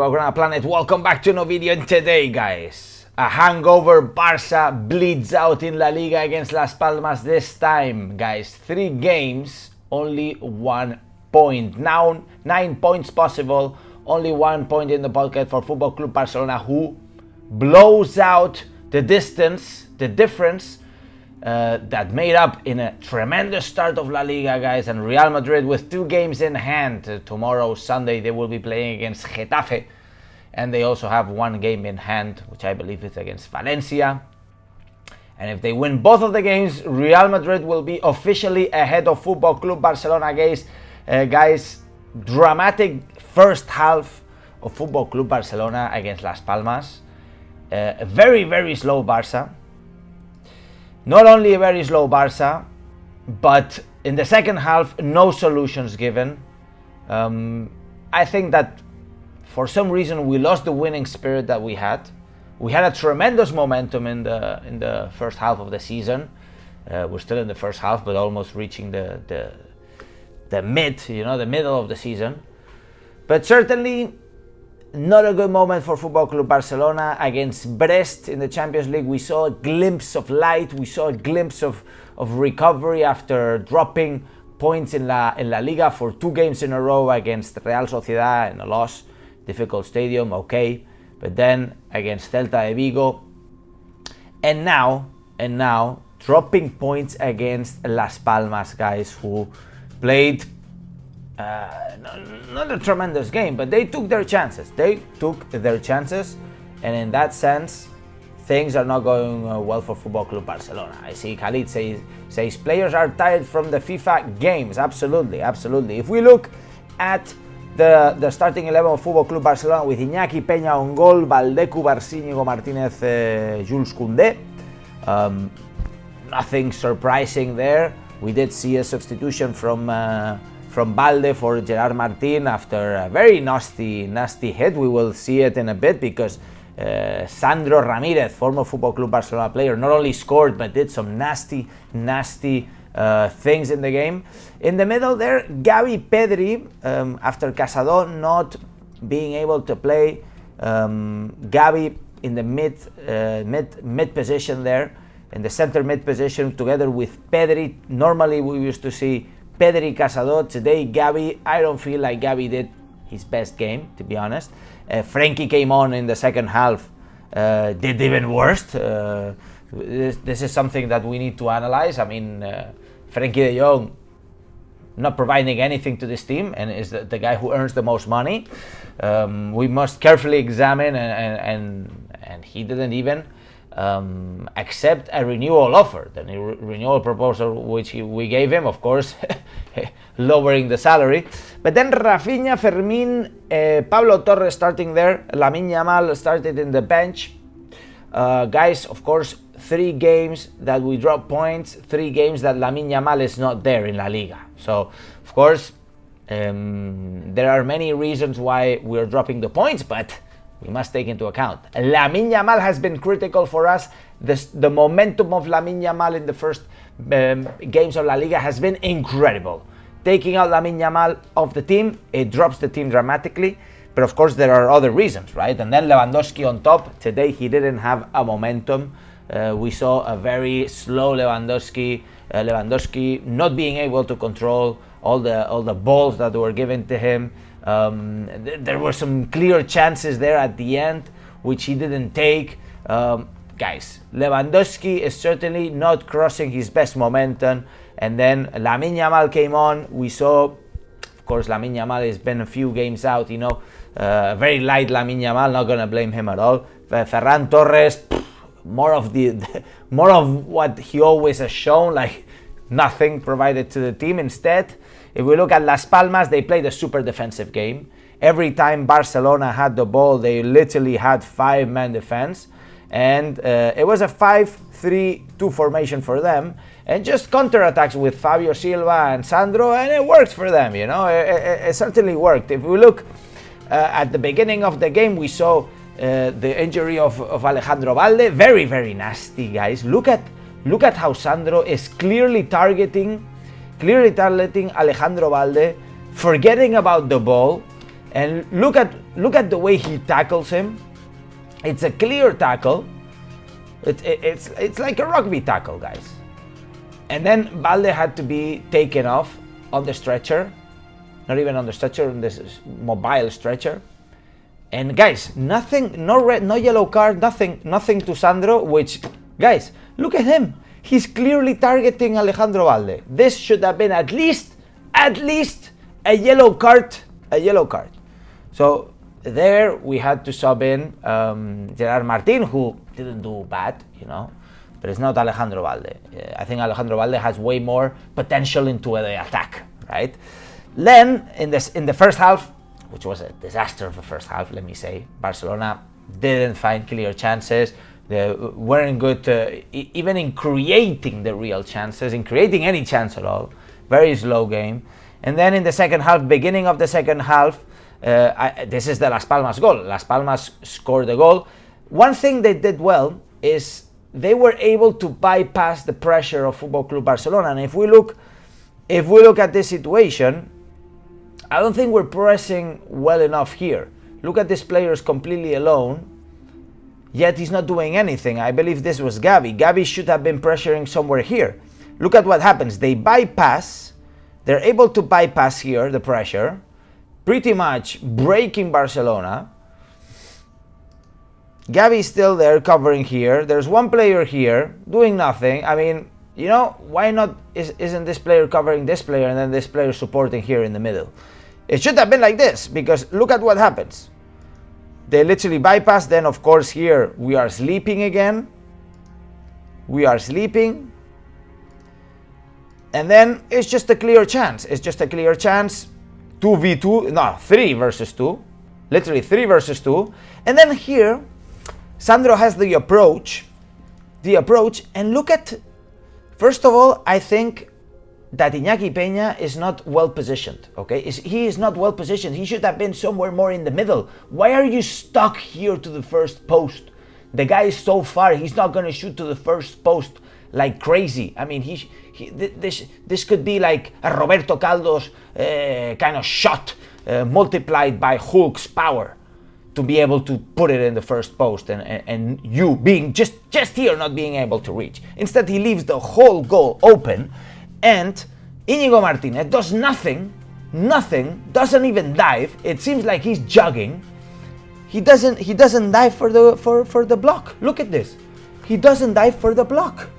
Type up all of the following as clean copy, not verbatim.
Barcelona planet, welcome back to no video. And today, guys, a hangover Barça bleeds out in La Liga against Las Palmas. This time, guys, 3 games, only 1 point. Now 9 points possible, only 1 point in the pocket for Football Club Barcelona, who blows out the distance, the difference that made up in a tremendous start of La Liga, guys. And Real Madrid with 2 games in hand. Tomorrow, Sunday, they will be playing against Getafe, and they also have 1 game in hand, which I believe is against Valencia. And if they win both of the games, Real Madrid will be officially ahead of Football Club Barcelona, guys. Dramatic first half of Football Club Barcelona against Las Palmas. A very, very slow Barça. Not only a very slow Barça, but in the second half, no solutions given. I think that for some reason we lost the winning spirit that we had. We had a tremendous momentum in the first half of the season. We're still in the first half, but almost reaching the middle of the season. But certainly not a good moment for Football Club Barcelona. Against Brest in the Champions League, we saw a glimpse of light. We saw a glimpse of recovery after dropping points in La Liga for 2 games in a row against Real Sociedad in a loss. Difficult stadium, okay. But then against Celta de Vigo. And now, dropping points against Las Palmas, guys, who played not a tremendous game, but they took their chances. And in that sense, things are not going well for Football Club Barcelona. I see Khalid says players are tired from the FIFA games. Absolutely. If we look at the starting 11 of Football Club Barcelona, with Iñaki Peña on goal, Valdé, Cubarsí, Íñigo Martínez, Jules Koundé. Nothing surprising there. We did see a substitution from Valdé for Gerard Martín after a very nasty hit. We will see it in a bit, because Sandro Ramírez, former Football Club Barcelona player, not only scored but did some nasty things in the game. In the middle there, Gavi, Pedri, after Casado not being able to play, Gavi in the mid position there, in the center mid position, together with Pedri. Normally we used to see Pedri, Casado. Today Gavi, I don't feel like Gavi did his best game, to be honest. Frenkie came on in the second half, did even worse. This is something that we need to analyze. I mean, Frenkie de Jong not providing anything to this team, and is the guy who earns the most money. We must carefully examine, and he didn't even accept a renewal offer, the renewal proposal which we gave him, of course, lowering the salary. But then Raphinha, Fermín, Pablo Torres starting there, Lamine Yamal started in the bench. Guys, of course, 3 games that we drop points, 3 games that Lamine Yamal is not there in La Liga. So, of course, there are many reasons why we're dropping the points, but we must take into account Lamine Yamal has been critical for us. The momentum of Lamine Yamal in the first games of La Liga has been incredible. Taking out Lamine Yamal of the team, it drops the team dramatically. But of course there are other reasons, right? And then Lewandowski on top. Today he didn't have a momentum. We saw a very slow Lewandowski. Lewandowski not being able to control all the balls that were given to him. There were some clear chances there at the end, which he didn't take. Guys, Lewandowski is certainly not crossing his best momentum. And then Lamine Yamal came on. We saw, of course, Lamine Yamal has been a few games out, very light Lamine Yamal, not gonna blame him at all. Ferran Torres, more of what he always has shown, like nothing provided to the team. Instead, if we look at Las Palmas, they played a super defensive game. Every time Barcelona had the ball, they literally had 5-man defense. And it was a 5-3-2 formation for them. And just counterattacks with Fabio Silva and Sandro, and it worked for them, It certainly worked. If we look at the beginning of the game, we saw the injury of Alejandro Valde. Very, very nasty, guys. Look at how Sandro is clearly targeting Alejandro Valde, forgetting about the ball, And look at the way he tackles him. It's a clear tackle. It's like a rugby tackle, guys. And then Balde had to be taken off on the stretcher, not even on the stretcher, on this mobile stretcher. And guys, nothing, no red, no yellow card, nothing to Sandro, which, guys, look at him. He's clearly targeting Alejandro Balde. This should have been at least a yellow card. So there we had to sub in Gerard Martin, who didn't do bad, you know, but it's not Alejandro Balde. I think Alejandro Balde has way more potential into the attack, right? Then in the first half, which was a disaster of the first half, let me say, Barcelona didn't find clear chances. They weren't good even in creating the real chances, in creating any chance at all. Very slow game. And then in the second half, beginning of the second half, this is the Las Palmas goal. Las Palmas scored the goal. One thing they did well is they were able to bypass the pressure of Football Club Barcelona. And if we look at this situation, I don't think we're pressing well enough here. Look at this player is completely alone, yet he's not doing anything. I believe this was Gavi. Gavi should have been pressuring somewhere here. Look at what happens. They bypass. They're able to bypass here the pressure, pretty much breaking Barcelona. Gavi is still there covering here. There's one player here doing nothing. I mean, you know, why not isn't this player covering this player and then this player supporting here in the middle? It should have been like this, because look at what happens. They literally bypass. Then of course here we are sleeping again. We are sleeping. And then it's just a clear chance. It's just a clear chance. 2v2, no, 3 versus 2. Literally 3 versus 2. And then here, Sandro has the approach. And look at, first of all, I think that Iñaki Peña is not well positioned, okay? He is not well positioned. He should have been somewhere more in the middle. Why are you stuck here to the first post? The guy is so far, he's not gonna shoot to the first post like crazy. I mean, this could be like a Roberto Caldos kind of shot multiplied by Hulk's power to be able to put it in the first post, and you being just here not being able to reach. Instead, he leaves the whole goal open, and Íñigo Martínez does nothing, doesn't even dive. It seems like he's jogging. He doesn't dive for the block. Look at this. He doesn't dive for the block.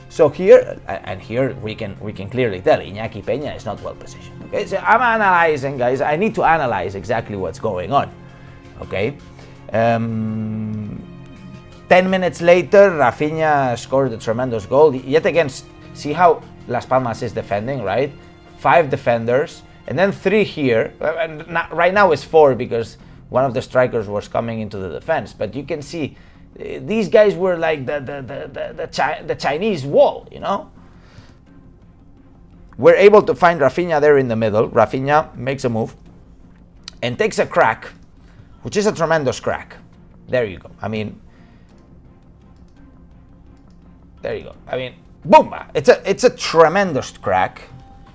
So here, and here we can clearly tell Iñaki Peña is not well positioned. Okay, so I'm analyzing, guys. I need to analyze exactly what's going on. Okay. 10 minutes later, Raphinha scored a tremendous goal. Yet again, see how Las Palmas is defending, right? 5 defenders, and then 3 here. And right now it's 4 because one of the strikers was coming into the defense. But you can see these guys were like the Chinese wall, you know? We're able to find Raphinha there in the middle. Raphinha makes a move and takes a crack, which is a tremendous crack. There you go. I mean, there you go. I mean, boom! It's a tremendous crack.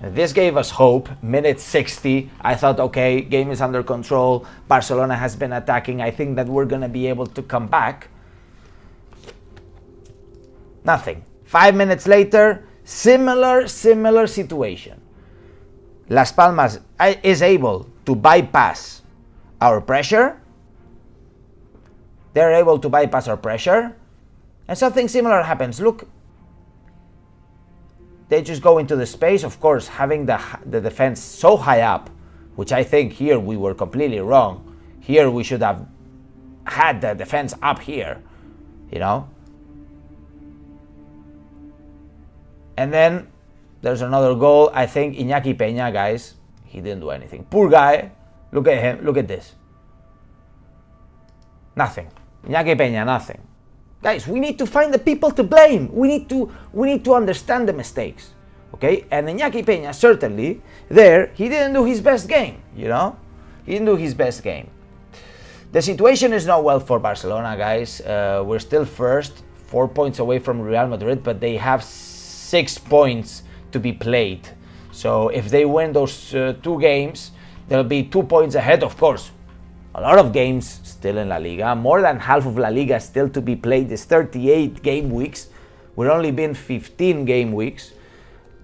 This gave us hope. Minute 60, I thought, okay, game is under control. Barcelona has been attacking. I think that we're gonna be able to come back. Nothing. 5 minutes later, similar situation. Las Palmas is able to bypass our pressure. They're able to bypass our pressure, and something similar happens. Look. They just go into the space, of course, having the defense so high up, which I think here we were completely wrong. Here we should have had the defense up here, you know? And then there's another goal. I think Iñaki Peña, guys, he didn't do anything. Poor guy. Look at him. Look at this. Nothing. Iñaki Peña, nothing. Guys, we need to find the people to blame. We need to understand the mistakes, okay? And Iñaki Peña, certainly, there, he didn't do his best game, you know? He didn't do his best game. The situation is not well for Barcelona, guys. We're still first, 4 points away from Real Madrid, but they have 6 points to be played. So if they win those 2 games, They'll be 2 points ahead, of course. A lot of games still in La Liga. More than half of La Liga still to be played. It's 38 game weeks. We've only been 15 game weeks.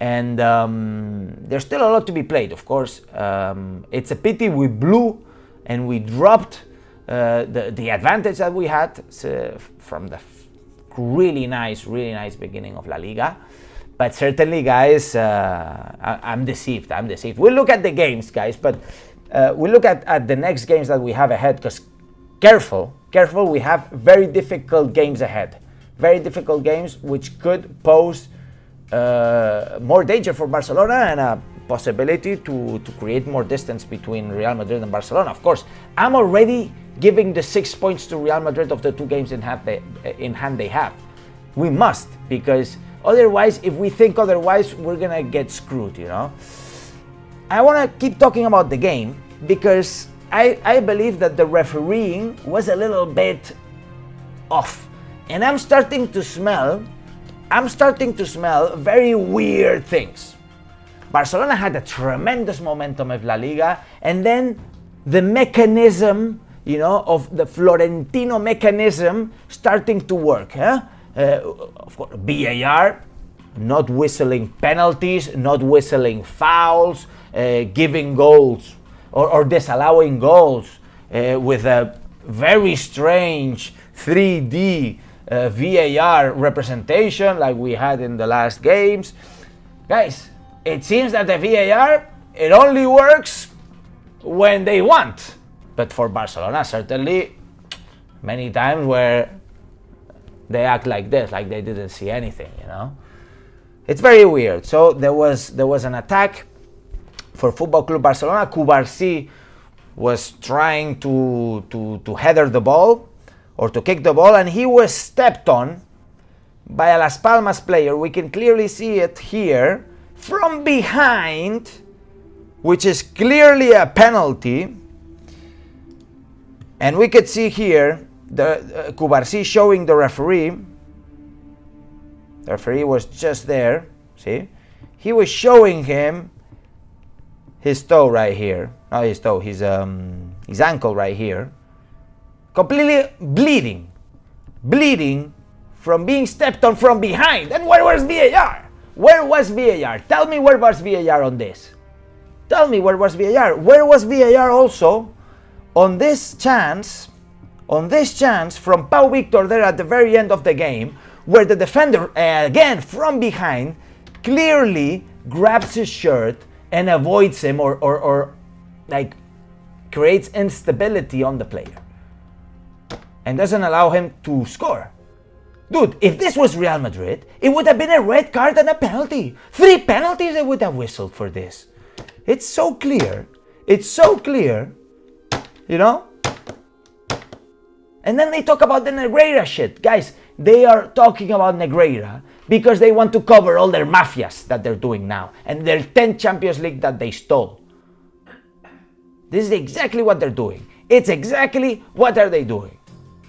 And there's still a lot to be played, of course. It's a pity we blew and we dropped the advantage that we had from the really nice beginning of La Liga. But certainly, guys, I'm deceived. We'll look at the games, guys, but we'll look at the next games that we have ahead, because careful, we have very difficult games ahead. Very difficult games which could pose more danger for Barcelona and a possibility to create more distance between Real Madrid and Barcelona. Of course, I'm already giving the 6 points to Real Madrid of the 2 games in hand they have. We must, because otherwise, if we think otherwise, we're gonna get screwed, you know. I want to keep talking about the game because I believe that the refereeing was a little bit off, and I'm starting to smell very weird things. Barcelona had a tremendous momentum of La Liga, and then the mechanism, you know, of the Florentino mechanism starting to work. Of course, VAR, not whistling penalties, not whistling fouls, giving goals or disallowing goals with a very strange 3D VAR representation like we had in the last games. Guys, it seems that the VAR, it only works when they want. But for Barcelona, certainly, many times where they act like this, like they didn't see anything, you know. It's very weird. So there was an attack for Football Club Barcelona. Cubarsí was trying to header the ball or to kick the ball, and he was stepped on by a Las Palmas player. We can clearly see it here from behind, which is clearly a penalty. And we could see here the Cubarsí showing the referee. The referee was just there, see? He was showing him his toe right here. Not his toe, his ankle right here. Completely bleeding from being stepped on from behind. And where was VAR? Where was VAR? Tell me where was VAR on this. Tell me where was VAR. Where was VAR also on this chance from Pau Victor there at the very end of the game, where the defender, again from behind, clearly grabs his shirt and avoids him or like creates instability on the player and doesn't allow him to score. Dude, if this was Real Madrid, it would have been a red card and a penalty. 3 penalties they would have whistled for this. It's so clear. It's so clear, you know? And then they talk about the Negreira shit. Guys, they are talking about Negreira because they want to cover all their mafias that they're doing now and their 10 Champions League that they stole. This is exactly what they're doing. It's exactly what are they doing.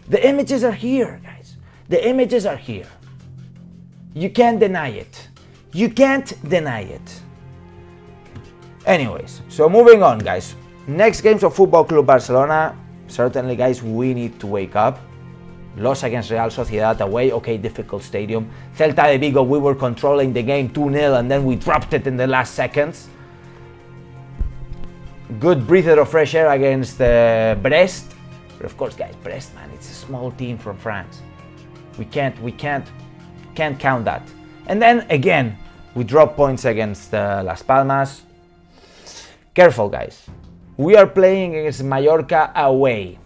The images are here, guys. The images are here. You can't deny it. You can't deny it. Anyways, so moving on, guys. Next games of Football Club Barcelona. Certainly, guys, we need to wake up. Loss against Real Sociedad away, okay, difficult stadium. Celta de Vigo, we were controlling the game 2-0 and then we dropped it in the last seconds. Good breather of fresh air against Brest. But of course, guys, Brest, man, it's a small team from France. We can't count that. And then again, we drop points against Las Palmas. Careful, guys. We are playing against Mallorca away.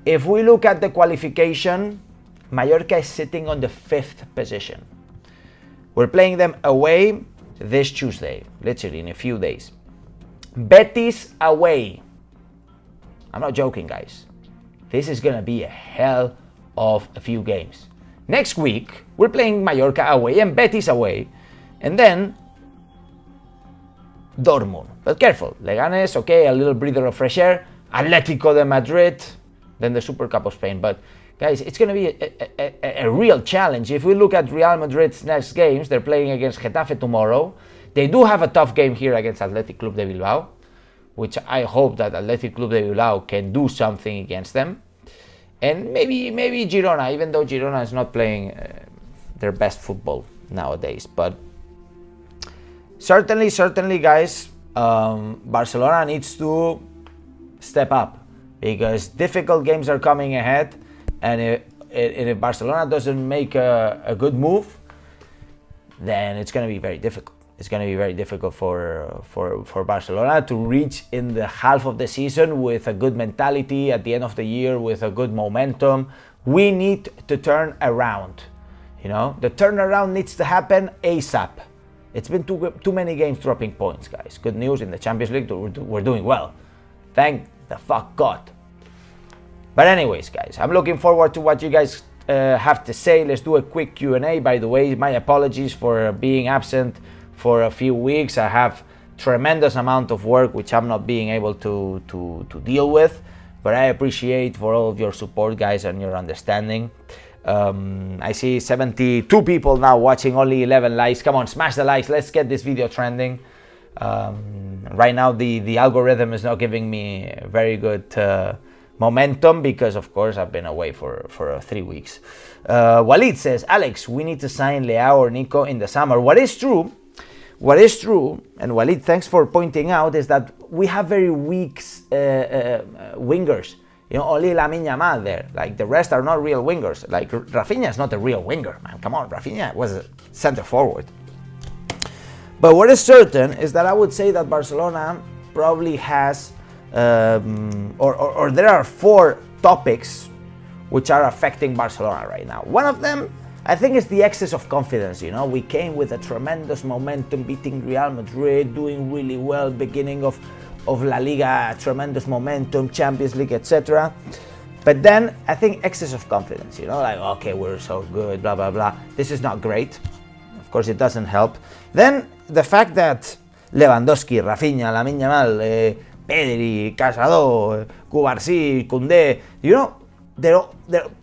If we look at the qualification, Mallorca is sitting on the 5th position. We're playing them away this Tuesday, literally in a few days. Betis away. I'm not joking, guys. This is gonna be a hell of a few games. Next week, we're playing Mallorca away and Betis away. And then Dortmund. But careful, Leganes, okay, a little breather of fresh air. Atlético de Madrid, then the Super Cup of Spain. But guys, it's going to be a real challenge. If we look at Real Madrid's next games, they're playing against Getafe tomorrow. They do have a tough game here against Athletic Club de Bilbao. which I hope that Athletic Club de Bilbao can do something against them. And maybe Girona, even though Girona is not playing their best football nowadays. But certainly, guys, Barcelona needs to step up, because difficult games are coming ahead, and if Barcelona doesn't make a good move, then it's going to be very difficult. It's going to be very difficult for Barcelona to reach in the half of the season with a good mentality, at the end of the year with a good momentum. We need to turn around. You know, the turnaround needs to happen ASAP. It's been too many games dropping points, guys. Good news, in the Champions League we're doing well. Thank the fuck God. But anyways, guys, I'm looking forward to what you guys have to say. Let's do a quick Q&A. By the way, my apologies for being absent for a few weeks. I have tremendous amount of work which I'm not being able to deal with, but I appreciate for all of your support, guys, and your understanding. I see 72 people now watching, only 11 likes. Come on, smash the likes. Let's get this video trending. Right now the algorithm is not giving me very good momentum, because of course I've been away for 3 weeks. Walid says, Alex, we need to sign Leao or Nico in the summer. What is true, and Walid, thanks for pointing out, is that we have very weak wingers. You know, only Lamine Yamal there. Like, the rest are not real wingers. Like, Raphinha is not a real winger, man. Come on, Raphinha was a center forward. But what is certain is that I would say that Barcelona probably has, or there are 4 topics which are affecting Barcelona right now. One of them, I think, is the excess of confidence. You know, we came with a tremendous momentum, beating Real Madrid, doing really well, beginning of La Liga, tremendous momentum, Champions League, etc. But then I think excess of confidence, you know, like, okay, we're so good, blah, blah, blah. This is not great. Of course, it doesn't help. Then the fact that Lewandowski, Raphinha, Lamine Yamal, Pedri, Casado, Cubarsí, Koundé, you know,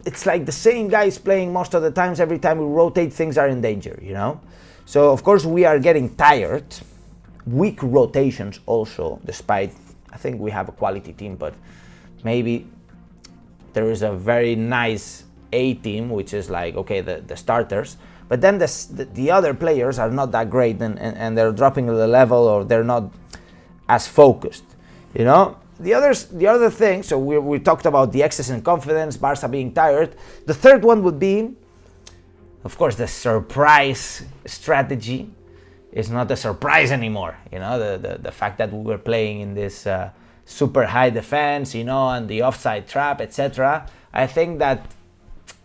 it's like the same guys playing most of the times. Every time we rotate, things are in danger, you know. So of course we are getting tired. Weak rotations also, despite I think we have a quality team, but maybe there is a very nice A team, which is like, okay, the starters, but then the other players are not that great, and they're dropping the level, or they're not as focused, you know. The other thing, so we talked about the excess in confidence, Barça being tired. The third one would be, of course, the surprise strategy is not a surprise anymore. You know, the fact that we were playing in this super high defense, you know, and the offside trap, etc. I think that,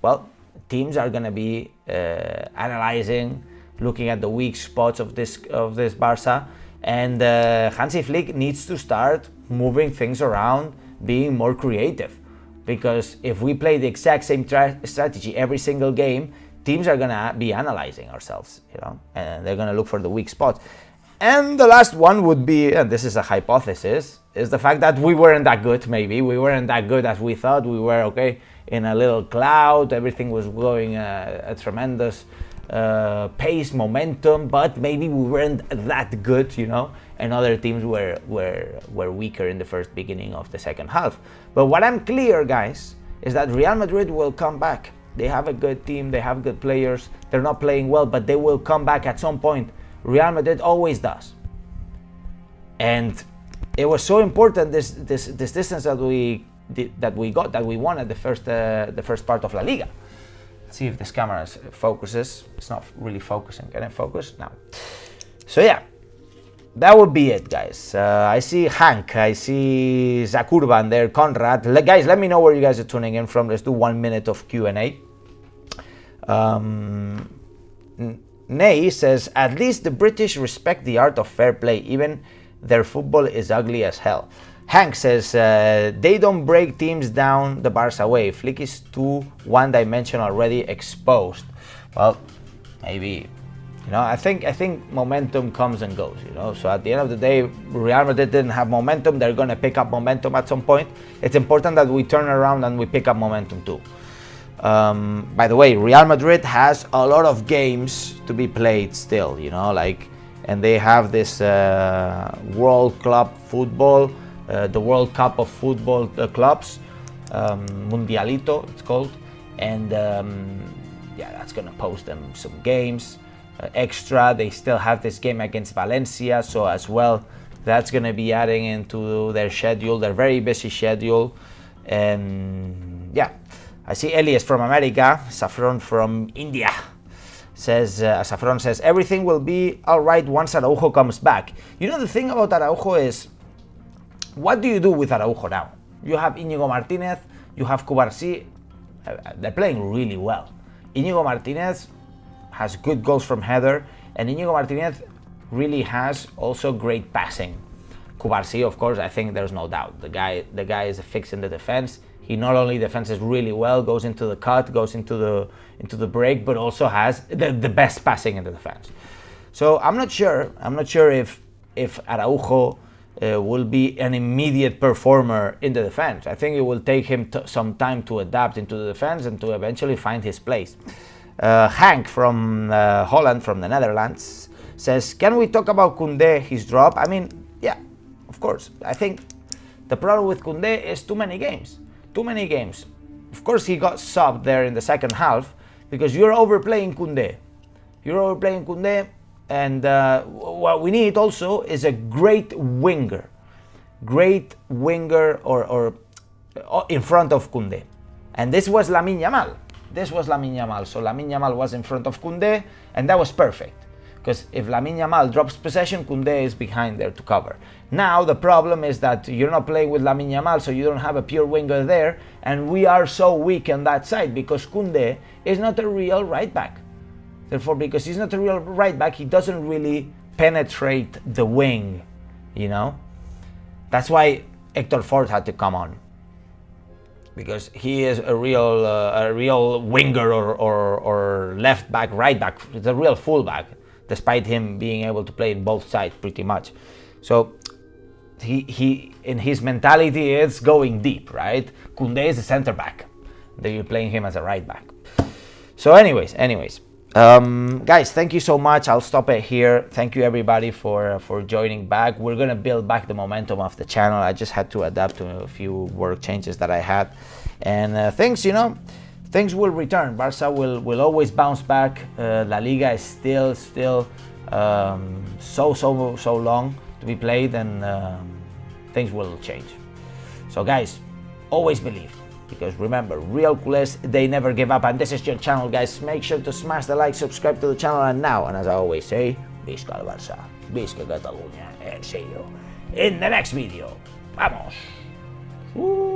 well, teams are going to be analyzing, looking at the weak spots of this Barça, and Hansi Flick needs to start moving things around, being more creative, because if we play the exact same strategy every single game, teams are gonna be analyzing ourselves, you know, and they're gonna look for the weak spots. And the last one would be, and this is a hypothesis, is the fact that we weren't that good. Maybe we weren't that good as we thought. We were okay in a little cloud. Everything was going a tremendous pace, momentum, but maybe we weren't that good, you know, and other teams were weaker in the first beginning of the second half. But what I'm clear, guys, is that Real Madrid will come back. They have a good team, they have good players, they're not playing well, but they will come back at some point. Real Madrid always does. And it was so important, this distance that we won at the first part of La Liga. Let's see if this camera focuses. It's not really focusing. Can it focus? No. So yeah, that would be it, guys. I see Hank, I see Zakurban there, Conrad. Guys, let me know where you guys are tuning in from. Let's do 1 minute of Q&A. Nay says, at least the British respect the art of fair play, even their football is ugly as hell. Hank says, they don't break teams down the Barça way. Flick is too one-dimensional, already exposed. Well, maybe, you know, I think momentum comes and goes, you know. So at the end of the day, Real Madrid didn't have momentum. They're going to pick up momentum at some point. It's important that we turn around and we pick up momentum too. By the way, Real Madrid has a lot of games to be played still, you know, like, and they have this World Club football the World Cup of football clubs, Mundialito it's called, and yeah, that's gonna post them some games extra. They still have this game against Valencia, so as well that's gonna be adding into their schedule, their very busy schedule. And yeah, I see Elias from America, Saffron from India says, Saffron says, everything will be all right once Araujo comes back. You know, the thing about Araujo is, what do you do with Araujo now? You have Íñigo Martínez, you have Cubarsí, they're playing really well. Íñigo Martínez has good goals from header, and Íñigo Martínez really has also great passing. Cubarsí, of course, I think there's no doubt. The guy is a fix in the defense. He not only defends really well, goes into the cut, goes into the break, but also has the best passing in the defense. So I'm not sure if Araujo will be an immediate performer in the defense. I think it will take him some time to adapt into the defense and to eventually find his place. Hank from Holland, from the Netherlands, says, can we talk about Koundé, his drop? I mean, yeah, of course. I think the problem with Koundé is too many games. Of course, he got subbed there in the second half because you're overplaying Koundé. And what we need also is a great winger or in front of Koundé. And this was Lamine Yamal. So Lamine Yamal was in front of Koundé, and that was perfect. Because if Lamine Yamal drops possession, Koundé is behind there to cover. Now the problem is that you're not playing with Lamine Yamal, so you don't have a pure winger there, and we are so weak on that side because Koundé is not a real right back. Therefore, because he's not a real right back, he doesn't really penetrate the wing, you know? That's why Hector Ford had to come on, because he is a real winger or left back, right back. It's a real fullback, despite him being able to play in both sides pretty much. So he in his mentality it's going deep, right? Koundé is a center back, then you're playing him as a right back. So anyways, guys, thank you so much. I'll stop it here. Thank you everybody for joining back. We're gonna build back the momentum of the channel. I just had to adapt to a few work changes that I had, and things will return. Barça will always bounce back. La Liga is still so long to be played, and things will change. So guys, always believe, because remember, real culés, they never give up. And this is your channel, guys. Make sure to smash the like, subscribe to the channel, and as I always say, Visca el Barça, Visca Catalunya, and see you in the next video. Vamos!